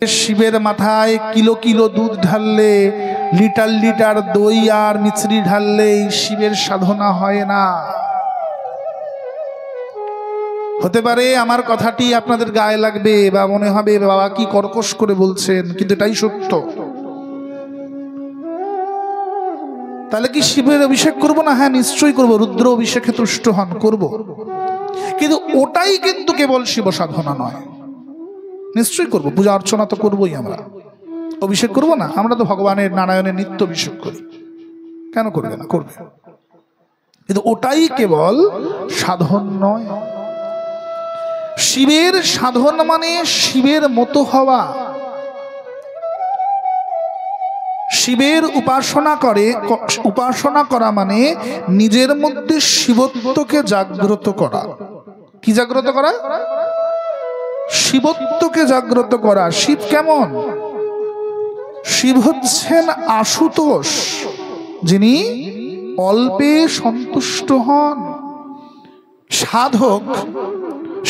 শিবের মাথায় kilo kilo দুধ ঢাললে, লিটার লিটার দই আর মিছরি ঢাললেই শিবের সাধনা হয় না। হতে পারে আমার কথাটি আপনাদের গায়ে লাগবে বা মনে হবে বাবা কি কর্কশ করে বলছেন, কিন্তু এটাই সত্য। তাহলে কি শিবের অভিষেক করব না? হ্যাঁ, নিশ্চয়ই করব। রুদ্র অভিষেকে তুষ্ট হন, করব। কিন্তু ওটাই কিন্তু কেবল শিব সাধনা নয়। নিশ্চয়ই করব, পূজা অর্চনা তো করবোই। আমরা অভিষেক করব না? আমরা তো ভগবানের নারায়ণের নিত্য অভিষেক করি, কেন করবে না? করবে। কিন্তু ওটাই কেবল সাধন নয়। শিবের সাধন মানে শিবের মতো হওয়া। শিবের উপাসনা করা মানে নিজের মধ্যে শিবত্বকে জাগ্রত করা। কি জাগ্রত করা? শিবত্বকে জাগ্রত করা। শিব কেমন? শিব হচ্ছেন আশুতোষ, যিনি অল্পে সন্তুষ্ট হন। সাধক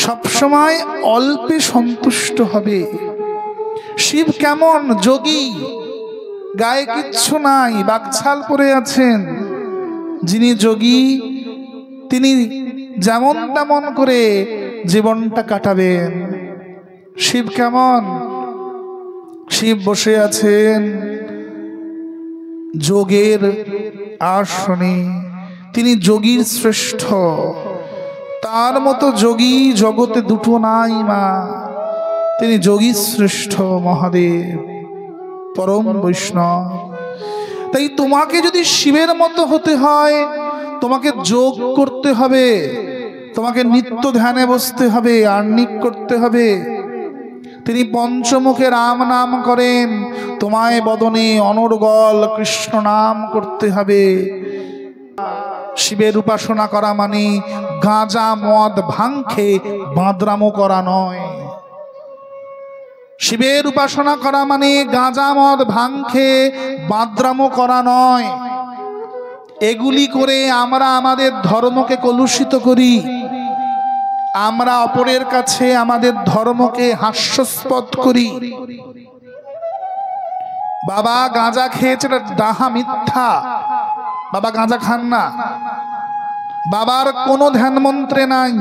সবসময় অল্পে সন্তুষ্ট হবে। শিব কেমন? যোগী, গায়ে কিচ্ছু নাই, বাকছাল পরে আছেন। যিনি যোগী তিনি যেমন তেমন করে জীবনটা কাটাবেন। শিব কেমন? শিব বসে আছেন যোগের আসনে। তিনি যোগীর শ্রেষ্ঠ। তার মতো যোগী জগতে দুটো নাই মা। তিনি যোগী শ্রেষ্ঠ মহাদেব, পরম বৈষ্ণব। তাই তোমাকে যদি শিবের মতো হতে হয়, তোমাকে যোগ করতে হবে, তোমাকে নিত্য ধ্যানে বসতে হবে, আর্নিক করতে হবে। তিনি পঞ্চমুখে রাম নাম করেন, তোমায় বদনে অনর্গল কৃষ্ণ নাম করতে হবে। শিবের উপাসনা করা মানে গাঁজা মদ ভাং খেয়ে বাঁদরামো করা নয়। শিবের উপাসনা করা মানে গাঁজা মদ ভাং খেয়ে বাঁদরামো করা নয়। এগুলি করে আমরা আমাদের ধর্মকে কলুষিত করি। আমরা অপরের কাছে আমাদের ধর্মকে হাস্যাস্পদ করি। বাবা গাঁজা খেয়েছে, ডাহা মিথ্যা। বাবা গাঁজা খান না। বাবার কোনো ধ্যান মন্ত্রে নাই।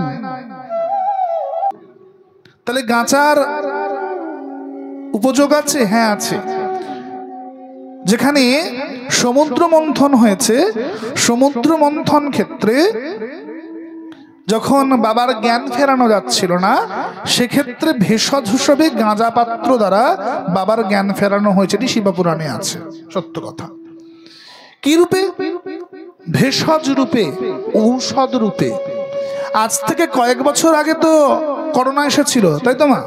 তাহলে গাঁজার উপযোগ আছে? হ্যাঁ আছে। যেখানে সমুদ্র মন্থন হয়েছে, সমুদ্র মন্থন ক্ষেত্রে যখন বাবার জ্ঞান ফেরানো যাচ্ছিল না, সেক্ষেত্রে ভেষজ হিসেবে গাঁজা পাত্র দ্বারা বাবার জ্ঞান ফেরানো হয়েছে। এটি শিবপুরাণে আছে, সত্য কথা। কি রূপে? ভেষজ রূপে, ঔষধ রূপে। আজ থেকে কয়েক বছর আগে তো করোনা এসেছিল, তাই তো মা?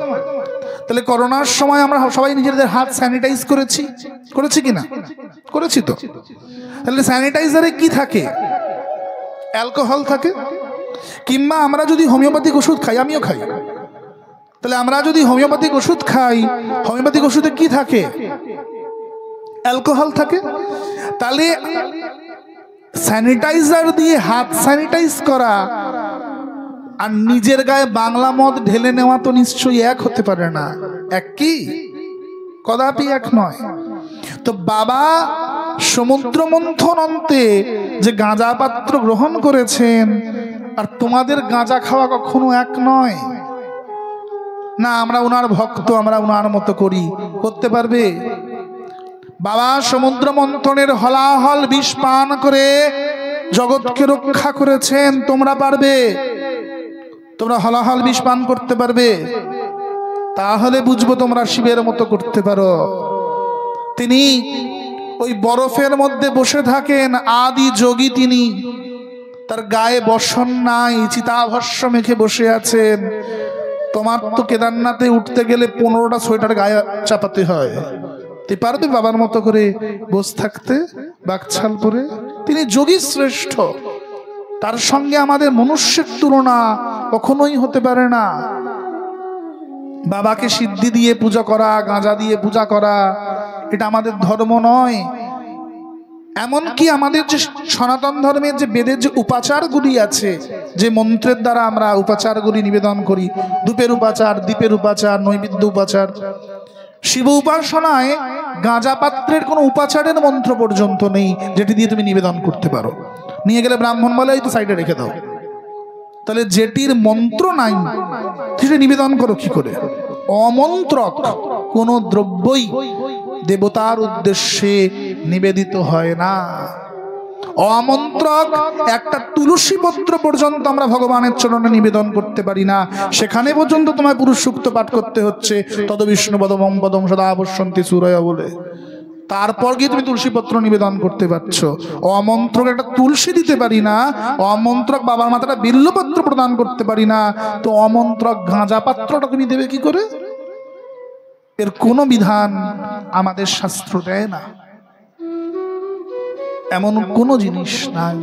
তাহলে করোনার সময় আমরা সবাই নিজেদের হাত স্যানিটাইজ করেছি কিনা? করেছি তো। তাহলে স্যানিটাইজারে কি থাকে? অ্যালকোহল থাকে। কিংবা আমরা যদি হোমিওপ্যাথিক ওষুধ খাই, আমিও খাই, তাহলে আমরা যদি হোমিওপ্যাথিক ওষুধ খাই, হোমিওপ্যাথিক ওষুধে কি থাকে? অ্যালকোহল থাকে। তাহলে স্যানিটাইজার দিয়ে হাত স্যানিটাইজ করা আর নিজের গায়ে বাংলা মদ ঢেলে নেওয়া তো নিশ্চয়ই এক হতে পারে না। এক কি? কদাপি এক নয়। তো বাবা সমুদ্র মন্থন অন্তে যে গাঁজা পাত্র গ্রহণ করেছেন আর তোমাদের গাঁজা খাওয়া কখনো এক নয়। না, আমরা ওনার ভক্ত, আমরা ওনার মতো করি। করতে পারবে? বাবা সমুদ্র মন্থনের হলাহল বিষ পান করে জগৎকে রক্ষা করেছেন। তোমরা পারবে? তোমরা হলাহল বিষ পান করতে পারবে? তাহলে বুঝবো তোমরা শিবের মতো করতে পারো। তিনি ওই বরফের মধ্যে বসে থাকেন, আদি যোগী তিনি। তার গায়ে বসন নাই, চিতাভস্য মেখে বসে আছেন। তোমার তো কেদারনাথে উঠতে গেলে 15টা সোয়েটার গায়ে চাপাতে হয়। তুই পারবে বাবার মতো করে বসে থাকতে বাকছাল পরে? তিনি যোগী শ্রেষ্ঠ। তার সঙ্গে আমাদের মনুষ্যের তুলনা কখনোই হতে পারে না। বাবাকে সিদ্ধি দিয়ে পূজা করা, গাঁজা দিয়ে পূজা করা, এটা আমাদের ধর্ম নয়। এমনকি আমাদের যে সনাতন ধর্মের যে বেদের যে উপাচারগুলি আছে, যে মন্ত্রের দ্বারা আমরা উপাচারগুলি নিবেদন করি, ধূপের উপাচার, দীপের উপাচার, নৈবেদ্য উপাচার, শিব উপাসনায় গাঁজা পাত্রের কোনো উপাচারের মন্ত্র পর্যন্ত নেই যেটি দিয়ে তুমি নিবেদন করতে পারো। নিয়ে গেলে ব্রাহ্মণ বলে এই তো সাইডে রেখে দাও। তাহলে যেটির মন্ত্র নাই সেটি নিবেদন করো কি করে? অমন্ত্রক কোন দ্রব্যই দেবতার উদ্দেশ্যে নিবেদিত হয় না। অমন্ত্রক একটা তুলসী পত্র পর্যন্ত আমরা ভগবানের চরণে নিবেদন করতে পারি না। সেখানে পর্যন্ত তোমায় পুরুষ সূক্ত পাঠ করতে হচ্ছে, তদ বিষ্ণু পদমং পদম সদা অবশ্যন্তি সুরয়া বলে। তারপর গিয়ে তুমি তুলসী পত্র নিবেদন করতে পারছো। অমন্ত্রক একটা তুলসী দিতে পারি না, অমন্ত্রক বাবার মাথাটা বিল্লপত্র প্রদান করতে পারি না, তো অমন্ত্রক গাঁজা পাত্রটা তুমি দেবে কি করে? এর কোনো বিধান আমাদের শাস্ত্র দেয় না, এমন কোনো জিনিস নাই।